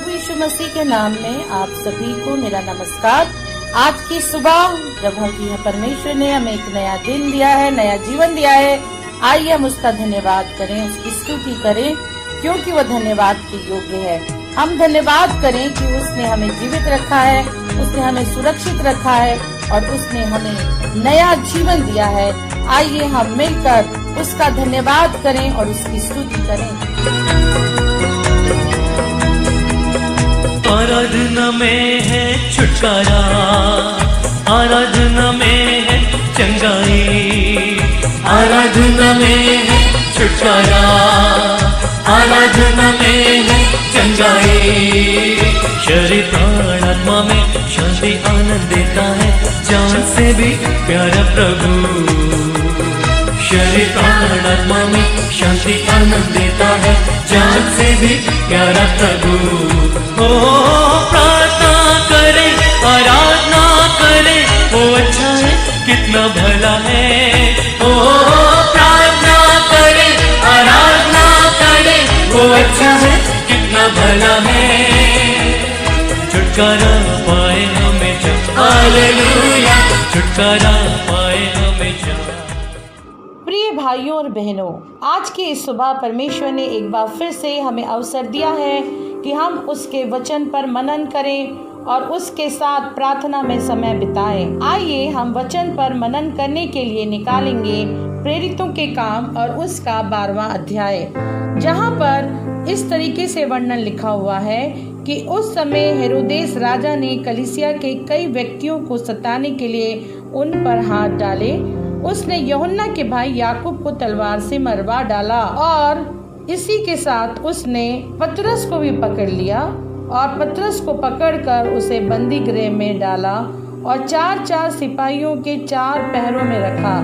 प्रभु यीशु मसीह के नाम में आप सभी को मेरा नमस्कार। आज की सुबह प्रभु की परमेश्वर ने हमें एक नया दिन दिया है, नया जीवन दिया है। आइए हम उसका धन्यवाद करें, उसकी स्तुति करें, क्योंकि वो धन्यवाद के योग्य है। हम धन्यवाद करें कि उसने हमें जीवित रखा है, उसने हमें सुरक्षित रखा है और उसने हमें नया जीवन दिया है। आइए हम मिलकर उसका धन्यवाद करें और उसकी स्तुति करें। आराधना में है छुटकारा, आराधना में है चंगाई, आराधना में है छुटकारा, आराधना में है चंगाई। शरीर प्राण आत्मा में शांति आनंद देता है, जान से भी प्यारा प्रभु। शरीर प्राण आत्मा में शांति आनंद देता है, जान से भी प्यारा प्रभु। ओ प्रार्थना करे, आराधना करे, वो अच्छा है कितना भला है। ओ प्रार्थना करे, आराधना करे, वो अच्छा है कितना भला है। छुटकारा पाए हमेशा, हालेलुया, छुटकारा पाए हमेशा। प्रिय भाइयों और बहनों, आज की इस सुबह परमेश्वर ने एक बार फिर से हमें अवसर दिया है कि हम उसके वचन पर मनन करें और उसके साथ प्रार्थना में समय बिताएं। आइए हम वचन पर मनन करने के लिए निकालेंगे प्रेरितों के काम और उसका 12वां अध्याय, जहां पर इस तरीके से वर्णन लिखा हुआ है कि उस समय हेरोदेस राजा ने कलीसिया के कई व्यक्तियों को सताने के लिए उन पर हाथ डाले। उसने यूहन्ना के भाई याकूब को तलवार से मरवा डाला और इसी के साथ उसने पतरस को भी पकड़ लिया और पतरस को पकड़कर उसे बंदी गृह में डाला और 4-4 सिपाहियों के 4 पहरों में रखा,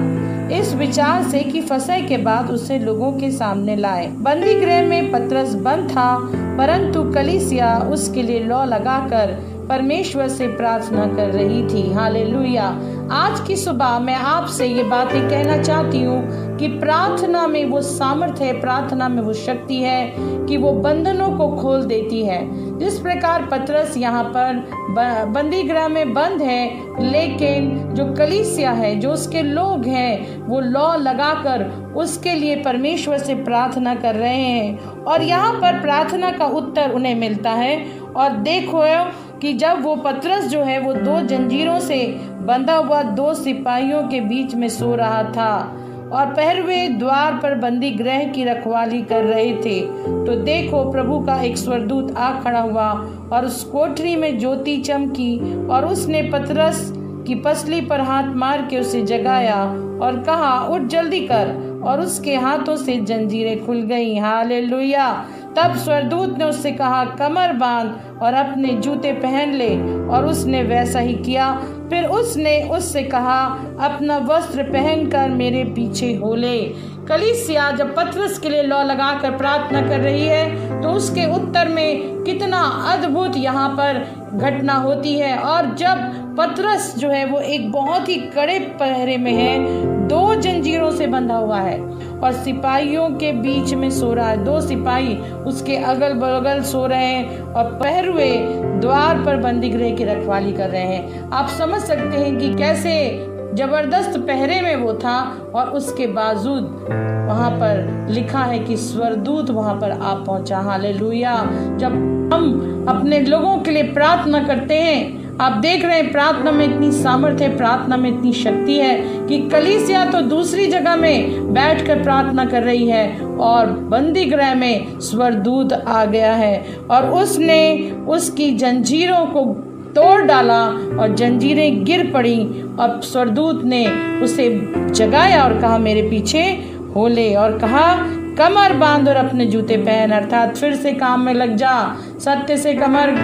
इस विचार से कि फसह के बाद उसे लोगों के सामने लाए। बंदी गृह में पतरस बंद था, परंतु कलीसिया उसके लिए लौ लगाकर परमेश्वर से प्रार्थना कर रही थी। हालेलुया। आज की सुबह मैं आपसे ये बातें कहना चाहती हूँ कि प्रार्थना में वो सामर्थ्य है, प्रार्थना में वो शक्ति है कि वो बंधनों को खोल देती है। जिस प्रकार पतरस यहाँ पर बंदी गृह में बंद है, लेकिन जो कलीसिया है, जो उसके लोग हैं, वो लौ लगाकर उसके लिए परमेश्वर से प्रार्थना कर रहे हैं और यहाँ पर प्रार्थना का उत्तर उन्हें मिलता है। और देखो कि जब वो पतरस जो है वो 2 जंजीरों से बंधा हुआ 2 सिपाहियों के बीच में सो रहा था और पहरवे द्वार पर बंदी गृह की रखवाली कर रहे थे, तो देखो प्रभु का एक स्वर्गदूत आ खड़ा हुआ और उस कोठरी में ज्योति चमकी और उसने पतरस की पसली पर हाथ मार के उसे जगाया और कहा, उठ जल्दी कर, और उसके हाथों से जंजीरें खुल गईं। हालेलुया। तब स्वर्गदूत ने उससे कहा, कमर बांध और अपने जूते पहन ले, और उसने वैसा ही किया। फिर उसने उससे कहा, अपना वस्त्र पहनकर मेरे पीछे हो ले। कलीसिया जब पतरस के लिए लौ लगाकर प्रार्थना कर रही है तो उसके उत्तर में कितना अद्भुत यहाँ पर घटना होती है। और जब पतरस जो है वो एक बहुत ही कड़े पहरे में है, 2 जंजीरों से बंधा हुआ है और सिपाहियों के बीच में सो रहा है। 2 सिपाही उसके अगल बगल सो रहे हैं और पहरुए द्वार पर बंदी गृह की रखवाली कर रहे हैं। आप समझ सकते हैं कि कैसे जबरदस्त पहरे में वो था और उसके बावजूद वहां पर लिखा है कि स्वर्गदूत वहां पर आ पहुंचा। हालेलुया। जब हम अपने लोगों के लिए प्रार्थना करते हैं, आप देख रहे हैं प्रार्थना में इतनी सामर्थ्य है, प्रार्थना में इतनी शक्ति है कि कलीसिया तो दूसरी जगह में बैठकर प्रार्थना कर रही है और बंदी गृह में स्वर्गदूत आ गया है और उसने उसकी जंजीरों को तोड़ डाला और जंजीरें गिर पड़ी और स्वर्गदूत ने उसे जगाया और कहा, मेरे पीछे हो ले, और कहा, कमर बांध और अपने जूते पहन, अर्थात फिर से काम में लग जा, सत्य से कमर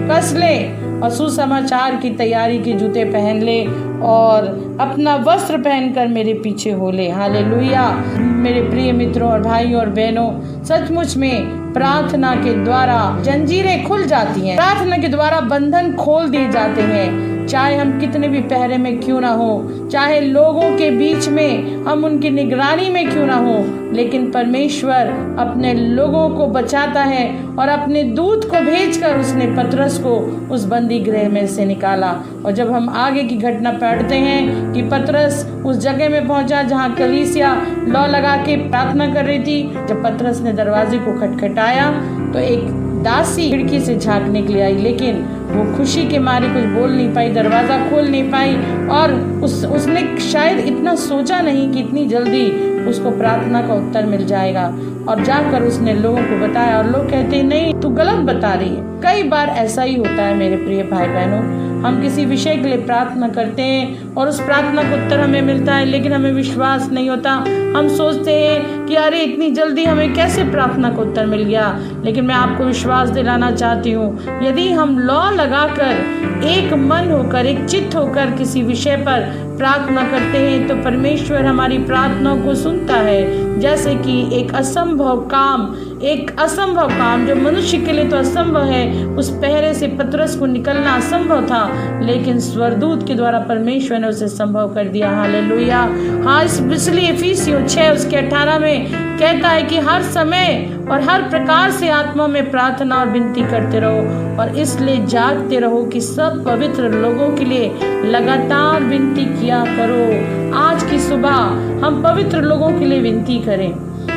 कस ले और सुसमाचार की तैयारी के जूते पहन ले और अपना वस्त्र पहनकर मेरे पीछे हो ले। हालेलुया। मेरे प्रिय मित्रों और भाइयों और बहनों, सचमुच में प्रार्थना के द्वारा जंजीरें खुल जाती हैं, प्रार्थना के द्वारा बंधन खोल दिए जाते हैं। चाहे हम कितने भी पहरे में क्यों ना हो, चाहे लोगों के बीच में हम उनकी निगरानी में क्यों ना हो, लेकिन परमेश्वर अपने लोगों को बचाता है और अपने दूत को भेजकर उसने पतरस को उस बंदी गृह में से निकाला। और जब हम आगे की घटना पढ़ते हैं कि पतरस उस जगह में पहुंचा जहां कलीसिया लौ लगा के प्रार्थना कर रही थी। जब पतरस ने दरवाजे को खटखटाया तो एक दासी खिड़की से झांकने के लिए आई, लेकिन वो खुशी के मारे कुछ बोल नहीं पाई, दरवाजा खोल नहीं पाई। और उसने शायद इतना सोचा नहीं कि इतनी जल्दी उसको प्रार्थना का उत्तर मिल जाएगा। और जाकर उसने लोगों को बताया और लोग कहते हैं नहीं तू गलत बता रही है। कई बार ऐसा ही होता है मेरे प्रिय भाई बहनों, हम किसी विषय के लिए प्रार्थना करते हैं और उस प्रार्थना का उत्तर हमें मिलता है, लेकिन हमें विश्वास नहीं होता। हम सोचते हैं कि अरे इतनी जल्दी हमें कैसे प्रार्थना का उत्तर मिल गया। लेकिन मैं आपको विश्वास दिलाना चाहती हूँ, यदि हम लौ लगाकर एक मन होकर एक चित्त होकर किसी विषय पर प्रार्थना करते हैं तो परमेश्वर हमारी प्रार्थनाओं को सुनता है। जैसे कि एक असंभव काम जो मनुष्य के लिए तो असंभव है, उस पहरे से पतरस को निकलना असंभव था, लेकिन स्वर्गदूत के द्वारा परमेश्वर ने उसे संभव कर दिया। हालेलुया। हाँ, इसलिए इफिसियों 6:18 में कहता है कि हर समय और हर प्रकार से आत्मा में प्रार्थना और विनती करते रहो और इसलिए जागते रहो कि सब पवित्र लोगों के लिए लगातार विनती किया करो। आज की सुबह हम पवित्र लोगों के लिए विनती करें,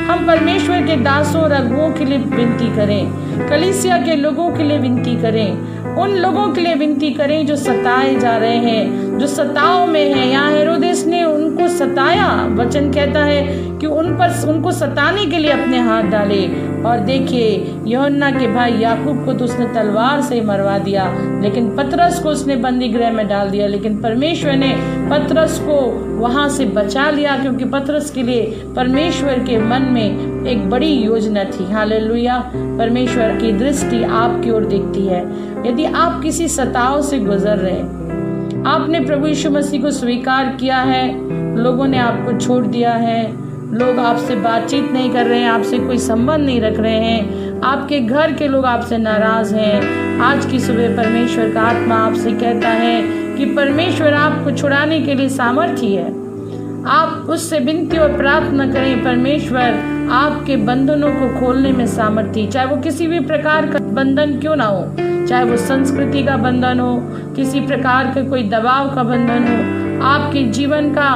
हम परमेश्वर के दासों और अगुओं के लिए विनती करें, कलीसिया के लोगों के लिए विनती करें, उन लोगों के लिए विनती करें जो सताए जा रहे हैं, जो सताव में हैं। यहाँ हेरोदेस ने उनको सताया, वचन कहता है कि उनको सताने के लिए अपने हाथ डाले। और देखिए यूहन्ना के भाई याकूब को तो उसने तलवार से मरवा दिया, लेकिन पतरस को उसने बंदी गृह में डाल दिया। लेकिन परमेश्वर ने पतरस को वहां से बचा लिया, क्योंकि पतरस के लिए परमेश्वर के मन में एक बड़ी योजना थी। हालेलुया। परमेश्वर की दृष्टि आपकी ओर देखती है। यदि आप किसी सताव से गुजर रहे हैं, आपने प्रभु यीशु मसीह को स्वीकार किया है, लोगों ने आपको छोड़ दिया है, लोग आपसे बातचीत नहीं कर रहे हैं, आपसे कोई संबंध नहीं रख रहे हैं, आपके घर के लोग आपसे नाराज हैं, आज की सुबह परमेश्वर का आत्मा आपसे कहता है कि परमेश्वर आपको छुड़ाने के लिए सामर्थी है। आप उससे विनती और प्रार्थना करें, परमेश्वर आपके बंधनों को खोलने में सामर्थी, चाहे वो किसी भी प्रकार का बंधन क्यों ना हो, चाहे वो संस्कृति का बंधन हो, किसी प्रकार का कोई दबाव का बंधन हो, आपके जीवन का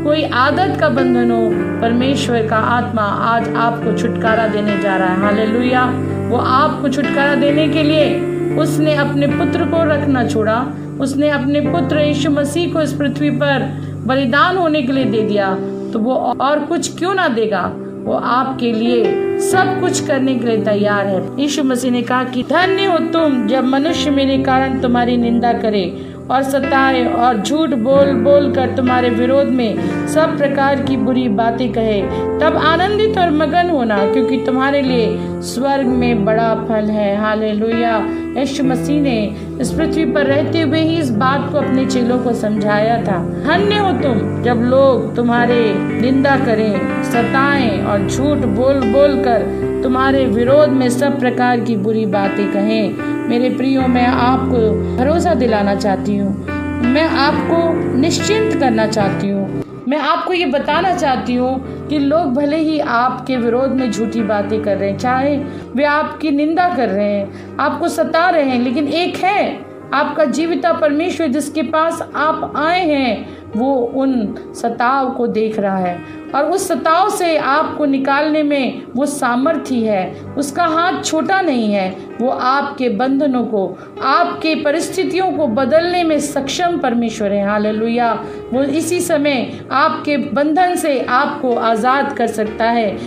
कोई आदत का बंधन हो, परमेश्वर का आत्मा आज आपको छुटकारा देने जा रहा है। हालेलुया। वो आपको छुटकारा देने के लिए उसने अपने पुत्र को रखना छोड़ा, उसने अपने पुत्र यीशु मसीह को इस पृथ्वी पर बलिदान होने के लिए दे दिया, तो वो और कुछ क्यों ना देगा, वो आपके लिए सब कुछ करने के लिए तैयार है। यीशु मसीह ने कहा कि धन्य हो तुम जब मनुष्य मेरे कारण तुम्हारी निंदा करे और सताए और झूठ बोल बोल कर तुम्हारे विरोध में सब प्रकार की बुरी बातें कहे, तब आनंदित और मगन होना, क्योंकि तुम्हारे लिए स्वर्ग में बड़ा फल है। हालेलुया। यीशु मसीह ने इस पृथ्वी पर रहते हुए ही इस बात को अपने चेलों को समझाया था। धन्य हो तुम जब लोग तुम्हारे निंदा करें, सताएं और झूठ बोल बोल कर तुम्हारे विरोध में सब प्रकार की बुरी बातें कहें। मेरे प्रियो, मैं आपको भरोसा दिलाना चाहती हूँ, मैं आपको निश्चिंत करना चाहती हूँ, मैं आपको ये बताना चाहती हूँ कि लोग भले ही आपके विरोध में झूठी बातें कर रहे हैं, चाहे वे आपकी निंदा कर रहे हैं, आपको सता रहे हैं, लेकिन एक है आपका जीविता परमेश्वर जिसके पास आप आए हैं, वो उन सताव को देख रहा है और उस सताव से आपको निकालने में वो सामर्थी है। उसका हाथ छोटा नहीं है, वो आपके बंधनों को, आपके परिस्थितियों को बदलने में सक्षम परमेश्वर है। हालेलुया। वो इसी समय आपके बंधन से आपको आज़ाद कर सकता है।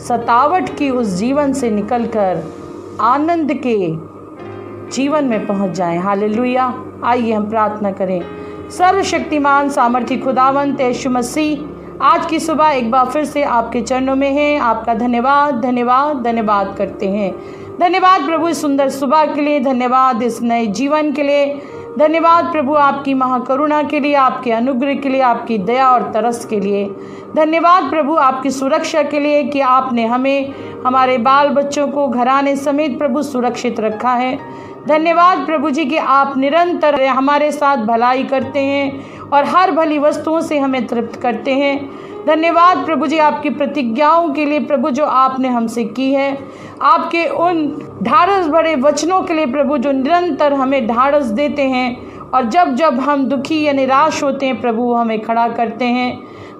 सतावट की उस जीवन से निकलकर आनंद के जीवन में पहुंच जाएं। हालेलुया। आइए हम प्रार्थना करें। सर्वशक्तिमान सामर्थी खुदावंत यीशु मसीह, आज की सुबह एक बार फिर से आपके चरणों में है, आपका धन्यवाद धन्यवाद धन्यवाद करते हैं। धन्यवाद प्रभु इस सुंदर सुबह के लिए, धन्यवाद इस नए जीवन के लिए, धन्यवाद प्रभु आपकी महाकरुणा के लिए, आपके अनुग्रह के लिए, आपकी दया और तरस के लिए। धन्यवाद प्रभु आपकी सुरक्षा के लिए कि आपने हमें, हमारे बाल बच्चों को घराने समेत प्रभु सुरक्षित रखा है। धन्यवाद प्रभु जी कि आप निरंतर हमारे साथ भलाई करते हैं और हर भली वस्तुओं से हमें तृप्त करते हैं। धन्यवाद प्रभु जी आपकी प्रतिज्ञाओं के लिए प्रभु जो आपने हमसे की है, आपके उन ढाढ़स भरे वचनों के लिए प्रभु जो निरंतर हमें ढाढ़स देते हैं और जब जब हम दुखी या निराश होते हैं प्रभु हमें खड़ा करते हैं।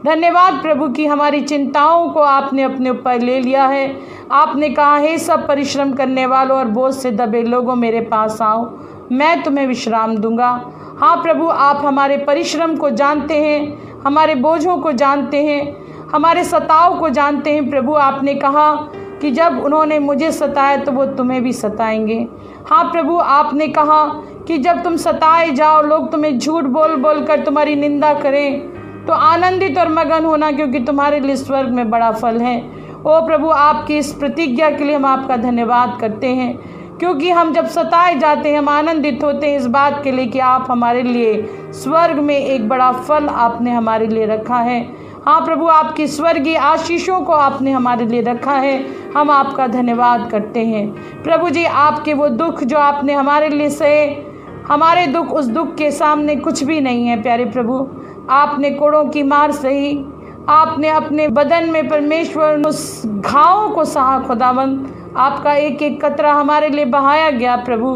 धन्यवाद प्रभु कि हमारी चिंताओं को आपने अपने ऊपर ले लिया है। आपने कहा है सब परिश्रम करने वालों और बोझ से दबे लोगों मेरे पास आओ, मैं तुम्हें विश्राम दूंगा। हाँ प्रभु आप हमारे परिश्रम को जानते हैं, हमारे बोझों को जानते हैं, हमारे सताव को जानते हैं। प्रभु आपने कहा कि जब उन्होंने मुझे सताया तो वो तुम्हें भी सताएंगे। हाँ प्रभु आपने कहा कि जब तुम सताए जाओ, लोग तुम्हें झूठ बोल बोल कर तुम्हारी निंदा करें, तो आनंदित और मगन होना क्योंकि तुम्हारे लिए स्वर्ग में बड़ा फल है। ओ प्रभु आपकी इस प्रतिज्ञा के लिए हम आपका धन्यवाद करते हैं, क्योंकि हम जब सताए जाते हैं हम आनंदित होते हैं इस बात के लिए कि आप हमारे लिए स्वर्ग में एक बड़ा फल आपने हमारे लिए रखा है। हाँ प्रभु आपकी स्वर्गीय आशीषों को आपने हमारे लिए रखा है, हम आपका धन्यवाद करते हैं। प्रभु जी आपके वो दुख जो आपने हमारे लिए सहे, हमारे दुख उस दुख के सामने कुछ भी नहीं है। प्यारे प्रभु आपने कोड़ों की मार सही, आपने अपने बदन में परमेश्वर उस घावों को सहा खुदावंद, आपका एक एक कतरा हमारे लिए बहाया गया। प्रभु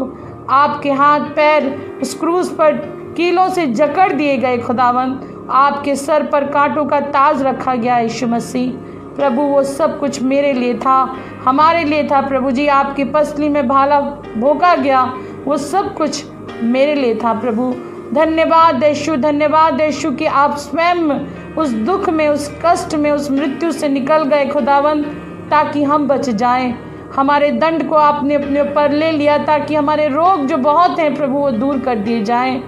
आपके हाथ पैर उस क्रूस पर कीलों से जकड़ दिए गए खुदावंद, आपके सर पर कांटों का ताज रखा गया यीशु मसीह। प्रभु वो सब कुछ मेरे लिए था, हमारे लिए था। प्रभु जी आपकी पसली में भाला भोंका गया, वो सब कुछ मेरे लिए था। प्रभु धन्यवाद यीशु, धन्यवाद यीशु कि आप स्वयं उस दुख में, उस कष्ट में, उस मृत्यु से निकल गए खुदावंद, ताकि हम बच जाएं। हमारे दंड को आपने अपने ऊपर ले लिया ताकि हमारे रोग जो बहुत हैं प्रभु वो दूर कर दिए जाएं।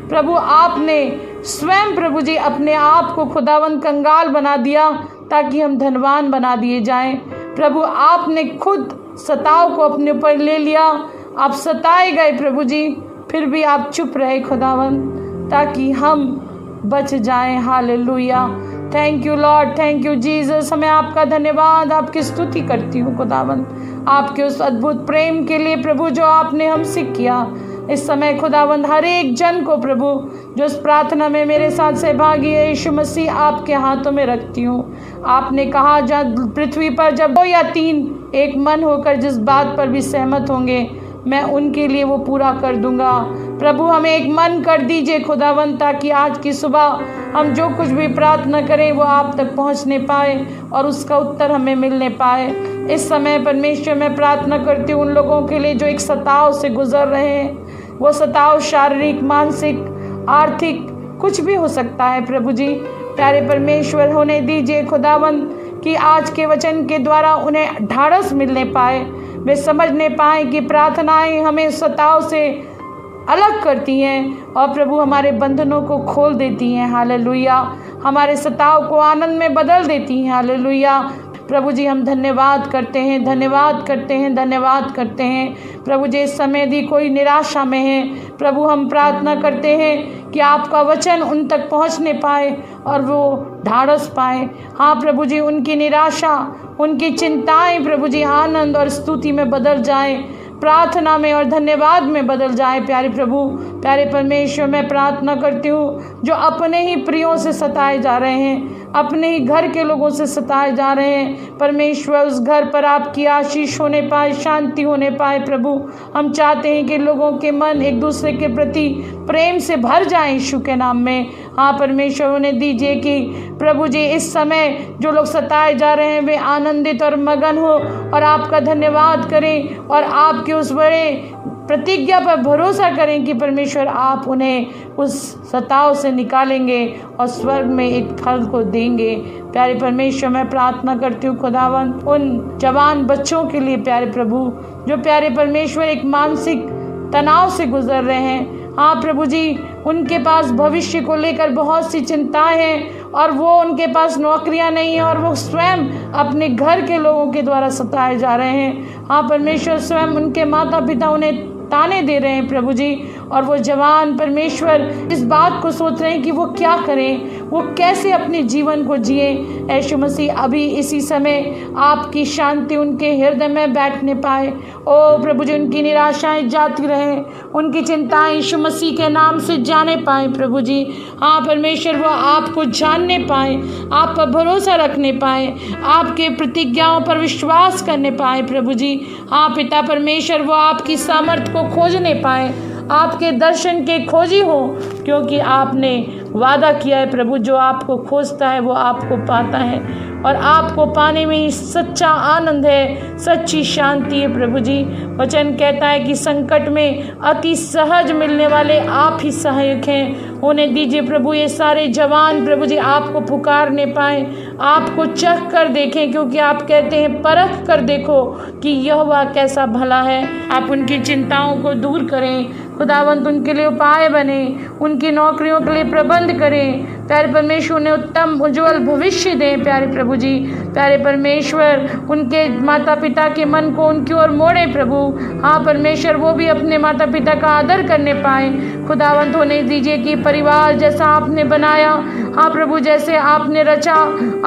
प्रभु आपने स्वयं प्रभु जी अपने आप को खुदावंद कंगाल बना दिया ताकि हम धनवान बना दिए जाएं। प्रभु आपने खुद सताव को अपने ऊपर ले लिया, आप सताए गए प्रभु जी, फिर भी आप चुप रहे खुदावंद ताकि हम बच जाएं। Hallelujah, thank you Lord, thank you Jesus. मैं आपका धन्यवाद, आपकी स्तुति करती हूँ खुदावंद, आपके उस अद्भुत प्रेम के लिए प्रभु जो आपने हमसे किया। इस समय खुदावंद हर एक जन को प्रभु जो इस प्रार्थना में मेरे साथ सहभागी है, यीशु मसीह आपके हाथों में रखती हूँ। आपने कहा जब पृथ्वी पर जब 2 या 3 एक मन होकर जिस बात पर भी सहमत होंगे मैं उनके लिए वो पूरा कर दूंगा। प्रभु हमें एक मन कर दीजिए खुदावंद, ताकि आज की सुबह हम जो कुछ भी प्रार्थना करें वो आप तक पहुंचने पाए और उसका उत्तर हमें मिलने पाए। इस समय परमेश्वर मैं प्रार्थना करती हूँ उन लोगों के लिए जो एक सताव से गुजर रहे हैं। वो सताव शारीरिक, मानसिक, आर्थिक कुछ भी हो सकता है। प्रभु जी प्यारे परमेश्वर होने दीजिए खुदावंद कि आज के वचन के द्वारा उन्हें ढाढ़स मिलने पाए, वे समझने पाए कि प्रार्थनाएं हमें सताव से अलग करती हैं और प्रभु हमारे बंधनों को खोल देती हैं। हालेलुया, हमारे सताव को आनंद में बदल देती हैं। हालेलुया प्रभु जी हम धन्यवाद करते हैं, धन्यवाद करते हैं, धन्यवाद करते हैं। प्रभु जी इस समय यदि कोई निराशा में है प्रभु हम प्रार्थना करते हैं कि आपका वचन उन तक पहुंचने पाए और वो ढाढ़स पाए। हाँ प्रभु जी उनकी निराशा, उनकी चिंताएं प्रभु जी आनंद और स्तुति में बदल जाएं, प्रार्थना में और धन्यवाद में बदल जाए। प्यारे प्रभु, प्यारे परमेश्वर मैं प्रार्थना करती हूँ जो अपने ही प्रियों से सताए जा रहे हैं, अपने ही घर के लोगों से सताए जा रहे हैं, परमेश्वर उस घर पर आपकी आशीष होने पाए, शांति होने पाए। प्रभु हम चाहते हैं कि लोगों के मन एक दूसरे के प्रति प्रेम से भर जाए यीशु के नाम में। हाँ परमेश्वर उन्हें दीजिए कि प्रभु जी इस समय जो लोग सताए जा रहे हैं वे आनंदित और मगन हो और आपका धन्यवाद करें और आपके उस बड़े प्रतिज्ञा पर भरोसा करें कि परमेश्वर आप उन्हें उस सताव से निकालेंगे और स्वर्ग में एक फल को देंगे। प्यारे परमेश्वर मैं प्रार्थना करती हूँ खुदावंद उन जवान बच्चों के लिए प्यारे प्रभु जो प्यारे परमेश्वर एक मानसिक तनाव से गुजर रहे हैं। हाँ प्रभु जी उनके पास भविष्य को लेकर बहुत सी चिंताएं हैं और वो उनके पास नौकरियां नहीं हैं और वो स्वयं अपने घर के लोगों के द्वारा सताए जा रहे हैं। हाँ परमेश्वर स्वयं उनके माता पिता उन्हें ताने दे रहे हैं प्रभु जी और वो जवान परमेश्वर इस बात को सोच रहे हैं कि वो क्या करें, वो कैसे अपने जीवन को जिए। यीशु मसीह अभी इसी समय आपकी शांति उनके हृदय में बैठने पाए। ओ प्रभु जी, उनकी निराशाएं जाती रहे, उनकी चिंताएं यीशु मसीह के नाम से जाने पाए प्रभु जी। हाँ परमेश्वर, वो आपको जानने पाए, आप पर भरोसा रखने पाए, आपके प्रतिज्ञाओं पर विश्वास करने पाए प्रभु जी। हाँ पिता परमेश्वर, वो आपकी सामर्थ को खोजने पाए, आपके दर्शन के खोजी हो, क्योंकि आपने वादा किया है प्रभु, जो आपको खोजता है वो आपको पाता है, और आपको पाने में ही सच्चा आनंद है, सच्ची शांति है प्रभु जी। वचन कहता है कि संकट में अति सहज मिलने वाले आप ही सहायक हैं। उन्हें दीजिए प्रभु, ये सारे जवान प्रभु जी आपको पुकारने पाए, आपको चख कर देखें, क्योंकि आप कहते हैं परख कर देखो कि यहोवा कैसा भला है। आप उनकी चिंताओं को दूर करें खुदावंत, उनके लिए उपाय बने, उनकी नौकरियों के लिए प्रबंध करें प्यारे परमेश्वर, उन्हें उत्तम उज्जवल भविष्य दें प्यारे प्रभु जी। प्यारे परमेश्वर, उनके माता पिता के मन को उनकी ओर मोड़े प्रभु। हाँ परमेश्वर, वो भी अपने माता पिता का आदर करने पाए खुदावंत। होने दीजिए कि परिवार जैसा आपने बनाया, हाँ प्रभु, जैसे आपने रचा,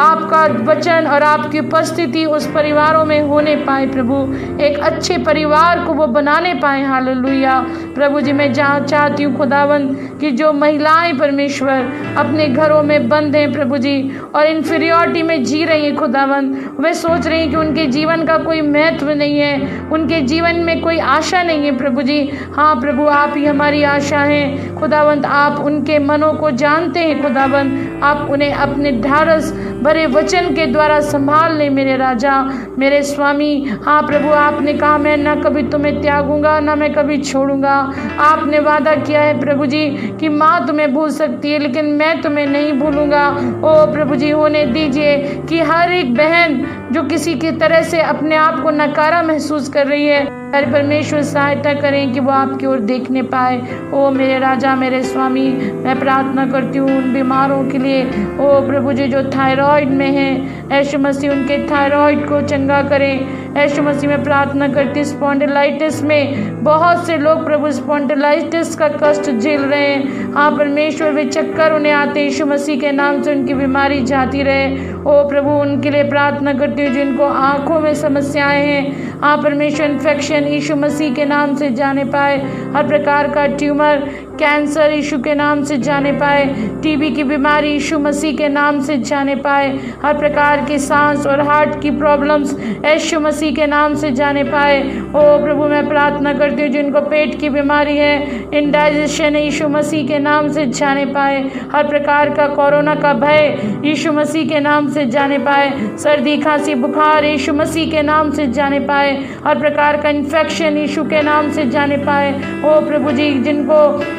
आपका वचन और आपकी उपस्थिति उस परिवारों में होने पाए प्रभु, एक अच्छे परिवार को वो बनाने पाए। हालेलुया प्रभु जी। मैं चाहती हूँ खुदावंत कि जो महिलाएं परमेश्वर अपने घरों में बंद हैं प्रभु जी, और इन्फीरियरिटी में जी रही हैं खुदावंत, वे सोच रही हैं कि उनके जीवन का कोई महत्व नहीं है, उनके जीवन में कोई आशा नहीं है प्रभु जी। हाँ प्रभु, आप ही हमारी आशा हैं खुदावंत। आप उनके मनों को जानते हैं खुदावंत, आप उन्हें अपने ढारस भरे वचन के द्वारा संभाल लें मेरे राजा, मेरे स्वामी। हाँ प्रभु, आपने कहा मैं ना कभी तुम्हें त्यागूंगा, ना मैं कभी छोड़ूंगा। आपने वादा किया है प्रभु जी कि माँ तुम्हें भूल सकती है, लेकिन मैं तुम्हें नहीं भूलूंगा। ओ प्रभु जी, होने दीजिए कि हर एक बहन जो किसी की तरह से अपने आप को नकारा महसूस कर रही है, अरे परमेश्वर सहायता करें कि वो आपकी ओर देखने पाए। ओ मेरे राजा, मेरे स्वामी, मैं प्रार्थना करती हूँ उन बीमारों के लिए। ओ प्रभु जी, जो थायराइड में हैं, यीशु मसीह उनके थायराइड को चंगा करें। यीशु मसीह में प्रार्थना करती, स्पॉन्डिलाइटिस में बहुत से लोग प्रभु स्पॉन्डिलाइटिस का कष्ट झेल रहे हैं। हाँ परमेश्वर, वे चक्कर उन्हें आते, यीशु मसीह के नाम से उनकी बीमारी जाती रहे। ओ प्रभु, उनके लिए प्रार्थना करती हूँ जिनको आँखों में समस्याएं हैं। हाँ परमेश्वर, इन्फेक्शन यीशु मसीह के नाम से जाने पाए, हर प्रकार का ट्यूमर, कैंसर यीशु के नाम से जाने पाए, टीबी की बीमारी यीशु मसीह के नाम से जाने पाए, हर प्रकार की सांस और हार्ट की प्रॉब्लम्स यीशु मसीह के नाम से जाने पाए। ओ प्रभु, मैं प्रार्थना करती हूँ जिनको पेट की बीमारी है, इंडाइजेशन यीशु मसीह के नाम से जाने पाए, हर प्रकार का कोरोना का भय यीशु मसीह के नाम से जाने पाए, सर्दी खांसी बुखार यीशु मसीह के नाम से जाने पाए, हर प्रकार का इन्फेक्शन यीशु के नाम से जाने पाए। ओ प्रभु जी, जिनको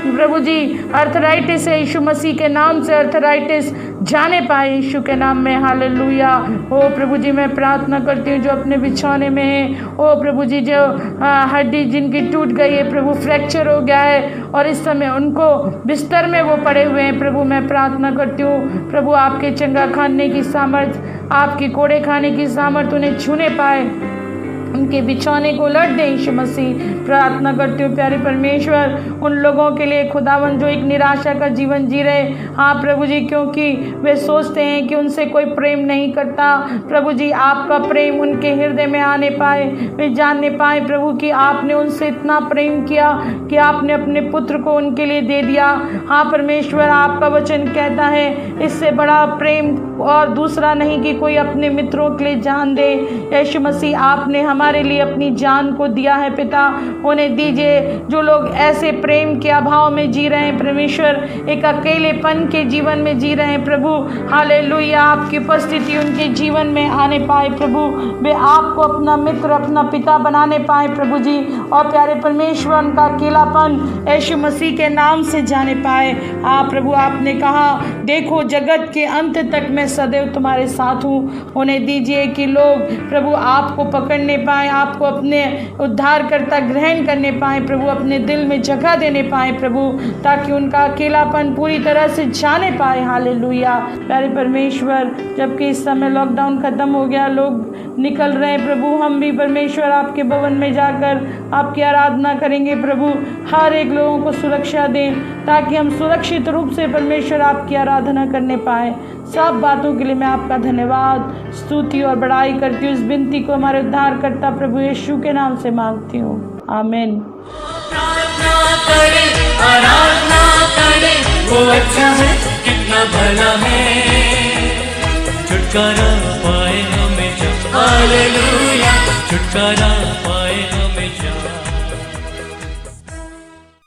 प्रभु जी अर्थराइटिस है, यीशु मसीह के नाम से अर्थराइटिस जाने पाए यीशु के नाम में। हालेलुया। ओ प्रभु जी, मैं प्रार्थना करती हूँ जो अपने बिछौने में है, ओ प्रभु जी, जो हड्डी जिनकी टूट गई है प्रभु, फ्रैक्चर हो गया है और इस समय उनको बिस्तर में वो पड़े हुए हैं प्रभु, मैं प्रार्थना करती हूँ प्रभु, आपके चंगा खाने की सामर्थ, आपके कोड़े खाने की सामर्थ उन्हें छूने पाए, उनके बिछौने को उलट दे यीशु मसीह। प्रार्थना करती हूँ प्यारे परमेश्वर उन लोगों के लिए खुदावन जो एक निराशा का जीवन जी रहे। हाँ प्रभु जी, क्योंकि वे सोचते हैं कि उनसे कोई प्रेम नहीं करता। प्रभु जी, आपका प्रेम उनके हृदय में आने पाए, वे जानने पाए प्रभु कि आपने उनसे इतना प्रेम किया कि आपने अपने पुत्र को उनके लिए दे दिया। हाँ परमेश्वर, आपका वचन कहता है इससे बड़ा प्रेम और दूसरा नहीं कि कोई अपने मित्रों के लिए जान दे। यीशु मसीह, आपने हमारे लिए अपनी जान को दिया है पिता। उन्हें दीजिए जो लोग ऐसे प्रेम के अभाव में जी रहे हैं परमेश्वर, एक अकेलेपन के जीवन में जी रहे हैं प्रभु, हालेलुया, आपकी उपस्थिति उनके जीवन में आने पाए प्रभु, वे आपको अपना मित्र, अपना पिता बनाने पाए प्रभु जी। और प्यारे परमेश्वर, उनका अकेलापन यीशु मसीह के नाम से जाने पाए। हाँ प्रभु, आपने कहा देखो जगत के अंत तक मैं सदैव तुम्हारे साथ हूँ। उन्हें दीजिए कि लोग प्रभु आपको पकड़ने पाएँ, आपको अपने उद्धारकर्ता ग्रहण करने पाएँ प्रभु, अपने दिल में जगह देने पाएँ प्रभु, ताकि उनका अकेलापन पूरी तरह से जाने पाए। हालेलुया। प्यारे परमेश्वर, जबकि इस समय लॉकडाउन खत्म हो गया, लोग निकल रहे हैं प्रभु, हम भी परमेश्वर आपके भवन में जाकर आपकी आराधना करेंगे प्रभु। हर एक लोगों को सुरक्षा दें, ताकि हम सुरक्षित रूप से परमेश्वर आपकी आराधना करने पाएँ। सब बातों के लिए मैं आपका धन्यवाद, स्तुति और बड़ाई करती हूँ। इस विनती को हमारे उद्धारकर्ता प्रभु यीशु के नाम से मांगती हूँ, आमीन। आराधना करें, वो अच्छा है, कितना भला है, छुटकारा पाए हमें जब, हालेलुया, छुटकारा पाए हमें।